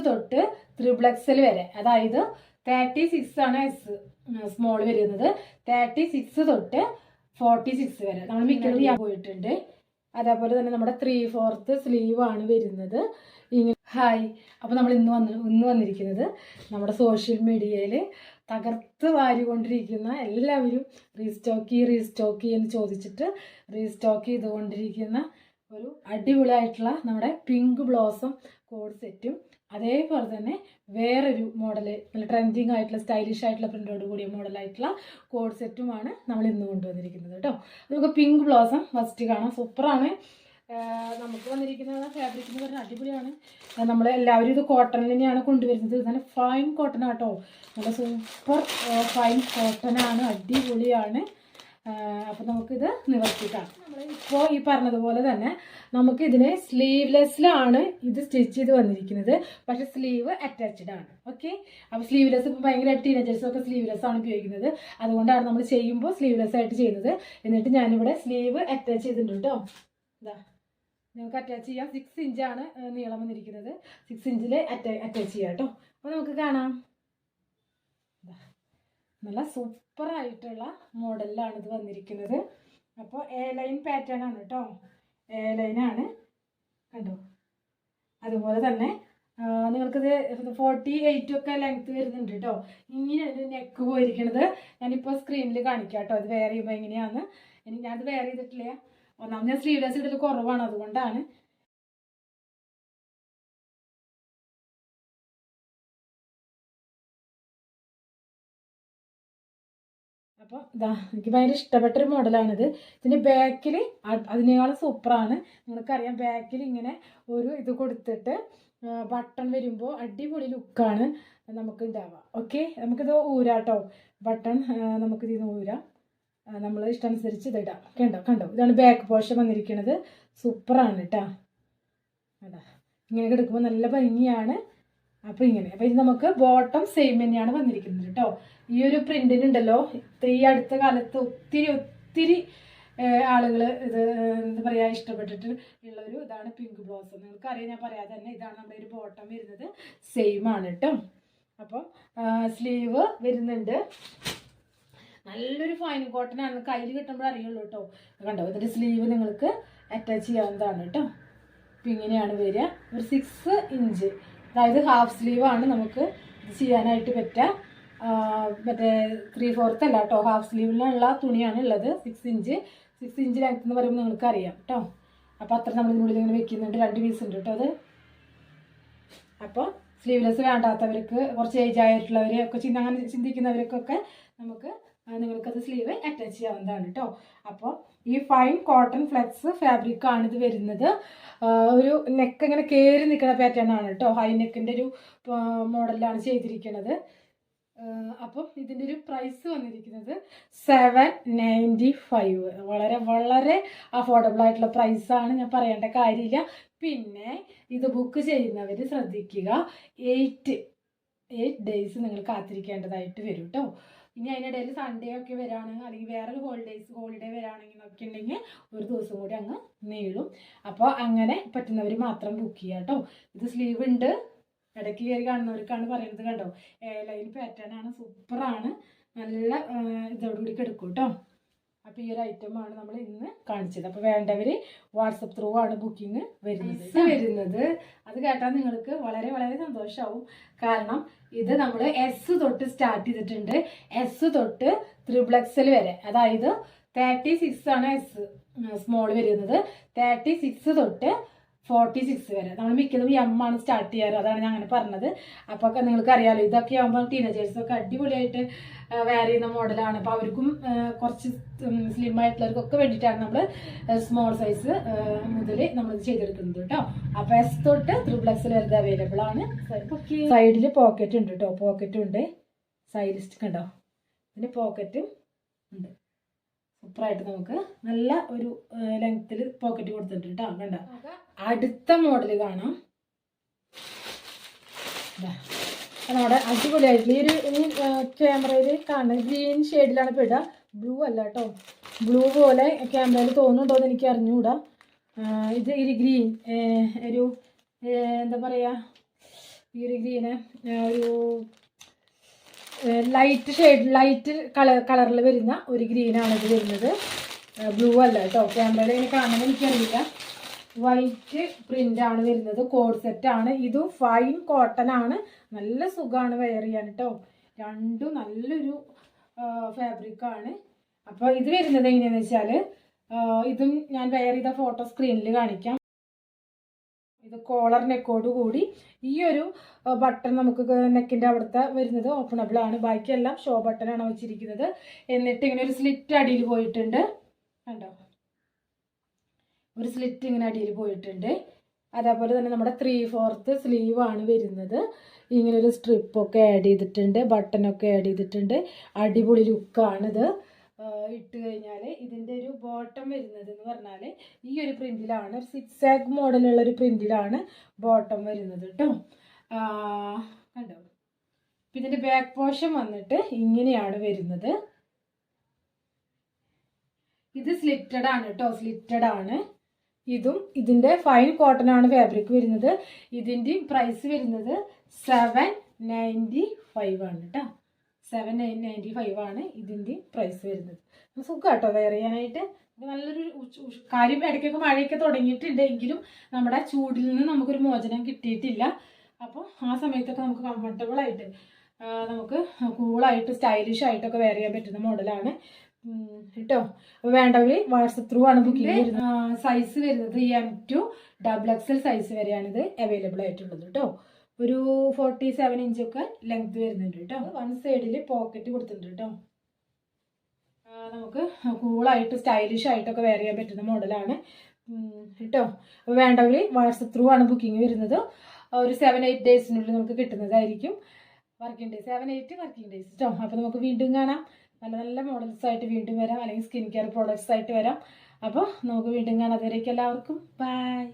തൊട്ട് XXL വരെ, അതായത് 36 ആണ് എസ് സ്മോൾ വരുന്നത്, 36 തൊട്ട് 46 വരെ നമ്മൾ മിക്കതും പോയിട്ടുണ്ട്. അതേപോലെ തന്നെ നമ്മുടെ 3/4 സ്ലീവ് ആണ് വരുന്നത്. ഇങ്ങനെ ഹായ്, അപ്പോൾ നമ്മൾ ഇന്ന് വന്നിരിക്കുന്നത് നമ്മുടെ സോഷ്യൽ മീഡിയയിൽ തകർത്ത് വാരിക്കൊണ്ടിരിക്കുന്ന, എല്ലാവരും റീസ്റ്റോക്ക് എന്ന് ചോദിച്ചിട്ട് റീസ്റ്റോക്ക് ചെയ്തുകൊണ്ടിരിക്കുന്ന ഒരു അടിപൊളിയായിട്ടുള്ള നമ്മുടെ പിങ്ക് ബ്ലോസം കോഡ് സെറ്റും, അതേപോലെ തന്നെ വേറൊരു മോഡൽ, നല്ല ട്രെൻഡിങ് ആയിട്ടുള്ള സ്റ്റൈലിഷ് ആയിട്ടുള്ള പ്രിൻ്റോട് കൂടിയ മോഡലായിട്ടുള്ള കോഡ് സെറ്റുമാണ് നമ്മൾ ഇന്ന് കൊണ്ടുവന്നിരിക്കുന്നത് കേട്ടോ. നമുക്ക് പിങ്ക് ബ്ലോസം ഫസ്റ്റ് കാണാം. സൂപ്പറാണ്. നമുക്ക് വന്നിരിക്കുന്ന ഫാബ്രിക് എന്ന് പറഞ്ഞാൽ അടിപൊളിയാണ്. നമ്മൾ എല്ലാവരും ഇത് കോട്ടണിൽ തന്നെയാണ് കൊണ്ടുവരുന്നത്. നല്ല ഫൈൻ കോട്ടൺ ആട്ടോ, നല്ല സൂപ്പർ ഫൈൻ കോട്ടനാണ്, അടിപൊളിയാണ്. അപ്പോൾ നമുക്കിത് നിവർത്തിക്കാം. നമ്മൾ ഇപ്പോൾ ഈ പറഞ്ഞതുപോലെ തന്നെ നമുക്കിതിന് സ്ലീവ്ലെസ്സിലാണ് ഇത് സ്റ്റിച്ച് ചെയ്ത് വന്നിരിക്കുന്നത്, പക്ഷെ സ്ലീവ് അറ്റാച്ച്ഡ് ആണ്. ഓക്കെ, അപ്പോൾ സ്ലീവ്ലെസ് ഇപ്പോൾ ഭയങ്കര ടീനേജേഴ്സൊക്കെ സ്ലീവ്ലെസ് ആണ് ഉപയോഗിക്കുന്നത്. അതുകൊണ്ടാണ് നമ്മൾ ചെയ്യുമ്പോൾ സ്ലീവ്ലെസ് ആയിട്ട് ചെയ്യുന്നത്. എന്നിട്ട് ഞാനിവിടെ സ്ലീവ് അറ്റാച്ച് ചെയ്തിട്ടുണ്ട് കേട്ടോ. ഇതാ, നിങ്ങൾക്ക് അറ്റാച്ച് ചെയ്യാം. 6 ഇഞ്ചാണ് നീളം വന്നിരിക്കുന്നത്. 6 ഇഞ്ചിൽ അറ്റാച്ച് ചെയ്യാം കേട്ടോ. അപ്പോൾ നമുക്ക് കാണാം. നല്ല സൂപ്പറായിട്ടുള്ള മോഡലിലാണ് ഇത് വന്നിരിക്കുന്നത്. അപ്പോൾ എ ലൈൻ പാറ്റേൺ ആണ് കേട്ടോ, എ ലൈനാണ്, കണ്ടോ. അതുപോലെ തന്നെ നിങ്ങൾക്കിത് 48 ഒക്കെ ലെങ്ത്ത് വരുന്നുണ്ട് കേട്ടോ. ഇങ്ങനെയാണ് നെക്ക് പോയിരിക്കുന്നത്. ഞാനിപ്പോൾ സ്ക്രീനിൽ കാണിക്കാം കേട്ടോ, അത് വെയർ ചെയ്യുമ്പോൾ എങ്ങനെയാണ്. ഞാനത് വെയർ ചെയ്തിട്ടില്ല. ഒന്നാമത് ഞാൻ സ്ലീവ്ലെസ് ഇടൽ കുറവാണ്, അതുകൊണ്ടാണ്. അപ്പോൾ ഇതാ, എനിക്ക് ഭയങ്കര ഇഷ്ടപ്പെട്ടൊരു മോഡലാണിത്. ഇതിൻ്റെ ബാക്കിൽ അതിനേക്കാളും സൂപ്പറാണ്. നിങ്ങൾക്കറിയാം, ബാക്കിൽ ഇങ്ങനെ ഒരു ഇത് കൊടുത്തിട്ട് ബട്ടൺ വരുമ്പോൾ അടിപൊളി ലുക്കാണ് നമുക്ക് ഉണ്ടാവുക. ഓക്കെ, നമുക്കിത് ഊരാട്ടോ, ബട്ടൺ നമുക്കിത് ഇന്ന് ഊരാം. നമ്മൾ ഇഷ്ടമനുസരിച്ച് ഇതിടാം. കണ്ടോ, ഇതാണ് ബാക്ക് പോർഷൻ വന്നിരിക്കുന്നത്. സൂപ്പറാണ് കേട്ടോ. അതാ, ഇങ്ങനെ എടുക്കുമ്പോൾ നല്ല ഭംഗിയാണ്. അപ്പോൾ ഇത് നമുക്ക് ബോട്ടം സെയിം തന്നെയാണ് വന്നിരിക്കുന്നത് കേട്ടോ. ഈ ഒരു പ്രിന്റിനുണ്ടല്ലോ, ഈ അടുത്ത കാലത്ത് ഒത്തിരി ആളുകൾ ഇത് എന്താ പറയുക ഇഷ്ടപ്പെട്ടിട്ട് ഉള്ളൊരു ഇതാണ് പിങ്ക് ബ്ലോസം. നിങ്ങൾക്കറിയാം, ഞാൻ പറയാതെ തന്നെ ഇതാണ് നമ്മുടെ ഒരു ബോട്ടം വരുന്നത്. സെയിം ആണ് കേട്ടോ. അപ്പോൾ സ്ലീവ് വരുന്നുണ്ട്. നല്ലൊരു ഫൈൻ കോട്ടൺ ആണ്, കയ്യിൽ കിട്ടുമ്പോൾ അറിയുള്ളൂ കേട്ടോ. കണ്ടോ, ഇതിൻ്റെ സ്ലീവ് നിങ്ങൾക്ക് അറ്റാച്ച് ചെയ്യാവുന്നതാണ് കേട്ടോ. അപ്പം ഇങ്ങനെയാണ് വരിക. ഒരു 6 ഇഞ്ച്, അതായത് ഹാഫ് സ്ലീവാണ് നമുക്ക് ഇത് ചെയ്യാനായിട്ട് പറ്റുക. മറ്റേ 3/4 അല്ല കേട്ടോ, ഹാഫ് സ്ലീവിലുള്ള തുണിയാണ് ഉള്ളത്. 6 ഇഞ്ച് ലെങ്ത് എന്ന് പറയുമ്പോൾ നിങ്ങൾക്ക് അറിയാം കേട്ടോ. അപ്പോൾ അത്ര നമ്മൾ ഇതിനുള്ളിൽ ഇങ്ങനെ വെക്കുന്നുണ്ട്. 2 പീസ് ഉണ്ട് കേട്ടോ അത്. അപ്പോൾ സ്ലീവ്ലെസ് വേണ്ടാത്തവർക്ക്, കുറച്ച് ഏജ് ആയിട്ടുള്ളവർ ഒക്കെ അങ്ങനെ ചിന്തിക്കുന്നവർക്കൊക്കെ നിങ്ങൾക്കത് സ്ലീവ് അറ്റാച്ച് ചെയ്യാവുന്നതാണ് കേട്ടോ. അപ്പോൾ ഈ ഫൈൻ കോട്ടൺ ഫ്ലെക്സ് ഫാബ്രിക്കാണ് ഇത് വരുന്നത്. ഒരു നെക്ക് ഇങ്ങനെ കയറി നിൽക്കുന്ന പാറ്റേൺ ആണ് കേട്ടോ. ഹൈ നെക്കിൻ്റെ ഒരു മോഡലാണ് ചെയ്തിരിക്കുന്നത്. അപ്പം ഇതിൻ്റെ ഒരു പ്രൈസ് വന്നിരിക്കുന്നത് 795. വളരെ വളരെ അഫോർഡബിൾ ആയിട്ടുള്ള പ്രൈസാണ്, ഞാൻ പറയേണ്ട കാര്യമില്ല. പിന്നെ ഇത് ബുക്ക് ചെയ്യുന്നവർ ശ്രദ്ധിക്കുക, 8 ഡേയ്സ് നിങ്ങൾ കാത്തിരിക്കേണ്ടതായിട്ട് വരും കേട്ടോ. ഇനി അതിനിടയിൽ സൺഡേ ഒക്കെ വരാണെങ്കിൽ, അല്ലെങ്കിൽ വേറൊരു ഹോളിഡേ വരാണെങ്കിൽ ഒക്കെ ഉണ്ടെങ്കിൽ ഒരു ദിവസം കൂടി അങ്ങ് നീളും. അപ്പോൾ അങ്ങനെ പറ്റുന്നവർ മാത്രം ബുക്ക് ചെയ്യുക കേട്ടോ. ഇത് സ്ലീവ് ഉണ്ട്, ഇടയ്ക്ക് കയറി കാണുന്നവർക്കാണ് പറയുന്നത്. കണ്ടോ, എ ലൈൻ പാറ്റേൺ ആണ്, സൂപ്പറാണ്, നല്ല ഇതോടുകൂടി കിടക്കും കേട്ടോ. അപ്പോൾ ഈ ഒരു ഐറ്റമാണ് നമ്മൾ ഇന്ന് കാണിച്ചത്. അപ്പോൾ വേണ്ടവർ വാട്സപ്പ് ത്രൂ ആണ് ബുക്കിംഗ് വരുന്നത്. അത് കേട്ടാൽ നിങ്ങൾക്ക് വളരെ വളരെ സന്തോഷമാവും. കാരണം ഇത് നമ്മൾ എസ് തൊട്ട് സ്റ്റാർട്ട് ചെയ്തിട്ടുണ്ട്. എസ് തൊട്ട് XXL വരെ, അതായത് 36 ആണ് എസ് സ്മോൾ വരുന്നത്, 36 തൊട്ട് 46 വരെ. നമ്മൾ മിക്കതും എം ആണ് സ്റ്റാർട്ട് ചെയ്യാറ്, അതാണ് ഞാൻ അങ്ങനെ പറഞ്ഞത്. അപ്പോൾ നിങ്ങൾക്ക് അറിയാമല്ലോ, ഇതൊക്കെ ആകുമ്പോൾ ടീനേജേഴ്സൊക്കെ അടിപൊളിയായിട്ട് വെയർ ചെയ്യുന്ന മോഡലാണ്. അപ്പോൾ അവർക്കും കുറച്ച് സ്ലിം ആയിട്ടുള്ളവർക്കൊക്കെ വേണ്ടിയിട്ടാണ് നമ്മൾ സ്മോൾ സൈസ് മുതൽ നമ്മളിത് ചെയ്തെടുക്കുന്നത് കേട്ടോ. അപ്പോൾ എസ് തൊട്ട് XXL വരെ അവൈലബിൾ ആണ്. സൈഡിൽ പോക്കറ്റ് ഉണ്ട് കേട്ടോ, പോക്കറ്റും ഉണ്ട്, സൈഡിസ്റ്റ് കണ്ടോ, ഇതിന് പോക്കറ്റും ഉണ്ട്. സൂപ്പറായിട്ട് നമുക്ക് നല്ല ഒരു ലെങ്ത്തിൽ പോക്കറ്റ് കൊടുത്തിട്ടുണ്ട് കേട്ടോ. കണ്ടോ, അടുത്ത മോഡൽ കാണാം. നമ്മുടെ അടിപൊളിയായിട്ടുള്ള ഈ ക്യാമറയിൽ കാണുന്നത് ഗ്രീൻ ഷെയ്ഡിലാണ് പെടുക, ബ്ലൂ അല്ല കേട്ടോ. ബ്ലൂ പോലെ ക്യാമറയിൽ തോന്നുന്നുണ്ടോ എന്ന് എനിക്ക് അറിഞ്ഞുകൂടാ. ഇത് ഗ്രീൻ ഒരു എന്താ പറയുക, ഈ ഒരു ഗ്രീന് ഒരു ലൈറ്റ് കളറിൽ വരുന്ന ഒരു ഗ്രീനാണ് ഇത് വരുന്നത്. ബ്ലൂ അല്ല കേട്ടോ, ക്യാമറയിൽ ഇങ്ങനെ കാണാൻ എനിക്കറിയില്ല. വൈറ്റ് പ്രിൻ്റാണ് വരുന്നത്. കോഡ് സെറ്റാണ്. ഇതും ഫൈൻ കോട്ടൺ ആണ്. നല്ല സുഖമാണ് വെയർ ചെയ്യാൻ കേട്ടോ. രണ്ടും നല്ലൊരു ഫാബ്രിക്കാണ്. അപ്പോൾ ഇത് വരുന്നത് എങ്ങനെയാണെന്ന് വെച്ചാൽ ഇതും ഞാൻ വെയർ ചെയ്ത ഫോട്ടോ സ്ക്രീനിൽ കാണിക്കാം. ഇത് കോളർ നെക്കോട് കൂടി ഈ ഒരു ബട്ടൺ നമുക്ക് നെക്കിൻ്റെ അവിടുത്തെ വരുന്നത് ഓപ്പണബിൾ ആണ്. ബാക്കിയെല്ലാം ഷോ ബട്ടണാണ് വെച്ചിരിക്കുന്നത്. എന്നിട്ട് ഇങ്ങനെ ഒരു സ്ലിറ്റ് അടിയിൽ പോയിട്ടുണ്ട് കണ്ടോ, ഒരു സ്ലിറ്റ് ഇങ്ങനെ അടിയിൽ പോയിട്ടുണ്ട്. അതേപോലെ തന്നെ നമ്മുടെ 3/4 സ്ലീവ് ആണ് വരുന്നത്. ഇങ്ങനെ ഒരു സ്ട്രിപ്പൊക്കെ ആഡ് ചെയ്തിട്ടുണ്ട്, ബട്ടനൊക്കെ ആഡ് ചെയ്തിട്ടുണ്ട്. അടിപൊളി ലുക്കാണിത് ഇട്ട് കഴിഞ്ഞാൽ. ഇതിൻ്റെ ഒരു ബോട്ടം വരുന്നത് എന്ന് പറഞ്ഞാൽ ഈ ഒരു പ്രിൻറ്റിലാണ്, ഒരു സിക്സാഗ് മോഡലുള്ള ഒരു പ്രിൻറ്റിലാണ് ബോട്ടം വരുന്നത് കേട്ടോ. കണ്ടോ, ഇതിൻ്റെ ബാക്ക് പോർഷൻ വന്നിട്ട് ഇങ്ങനെയാണ് വരുന്നത്. ഇത് സ്ലിറ്റഡ് ആണ് കേട്ടോ, സ്ലിറ്റഡ് ആണ്. ഇതും ഇതിൻ്റെ ഫൈൻ കോട്ടൺ ആണ് ഫാബ്രിക് വരുന്നത്. ഇതിൻ്റെയും പ്രൈസ് വരുന്നത് 795 ആണ് കേട്ടോ. 795 ആണ് ഇതിൻ്റെ പ്രൈസ് വരുന്നത്. സുഖം കേട്ടോ വെയർ ചെയ്യാനായിട്ട്. നല്ലൊരു കാര്യം. ഇടയ്ക്കൊക്കെ മഴയൊക്കെ തുടങ്ങിയിട്ടുണ്ട്, എങ്കിലും നമ്മുടെ ചൂടിൽ നിന്ന് നമുക്കൊരു മോചനം കിട്ടിയിട്ടില്ല. അപ്പോൾ ആ സമയത്തൊക്കെ നമുക്ക് കംഫർട്ടബിൾ ആയിട്ട് നമുക്ക് കൂളായിട്ട് സ്റ്റൈലിഷ് ആയിട്ടൊക്കെ വെയർ ചെയ്യാൻ പറ്റുന്ന മോഡലാണ് കേട്ടോ. അപ്പോൾ വേണ്ടവർ വാട്സപ്പ് ത്രൂ ആണ് ബുക്കിംഗ് വരുന്നത്. സൈസ് വരുന്നത് M to XXL സൈസ് വരെയാണിത് അവൈലബിൾ ആയിട്ടുള്ളത് കേട്ടോ. ഒരു 47 ഇഞ്ചൊക്കെ ലെങ്ത് വരുന്നുണ്ട് കേട്ടോ. വൺ സൈഡിൽ പോക്കറ്റ് കൊടുത്തിട്ടുണ്ട് കേട്ടോ. നമുക്ക് കൂളായിട്ട് സ്റ്റൈലിഷ് ആയിട്ടൊക്കെ വെയർ ചെയ്യാൻ പറ്റുന്ന മോഡലാണ് കേട്ടോ. അപ്പോൾ വേണ്ടവർ വാട്സപ്പ് ത്രൂ ആണ് ബുക്കിംഗ് വരുന്നത്. ഒരു 7-8 ഡേയ്സിനുള്ളിൽ നമുക്ക് കിട്ടുന്നതായിരിക്കും. വർക്കിംഗ് ഡേയ്സ് 7-8 വർക്കിംഗ് ഡേയ്സ് കേട്ടോ. അപ്പോൾ നമുക്ക് വീണ്ടും കാണാം. നല്ല നല്ല മോഡൽസ് ആയിട്ട് വീണ്ടും വരാം, അല്ലെങ്കിൽ സ്കിൻ കെയർ പ്രോഡക്റ്റ്സ് ആയിട്ട് വരാം. അപ്പോൾ നമുക്ക് വീണ്ടും കാണാം. അതുവരേക്കും എല്ലാവർക്കും ബൈ.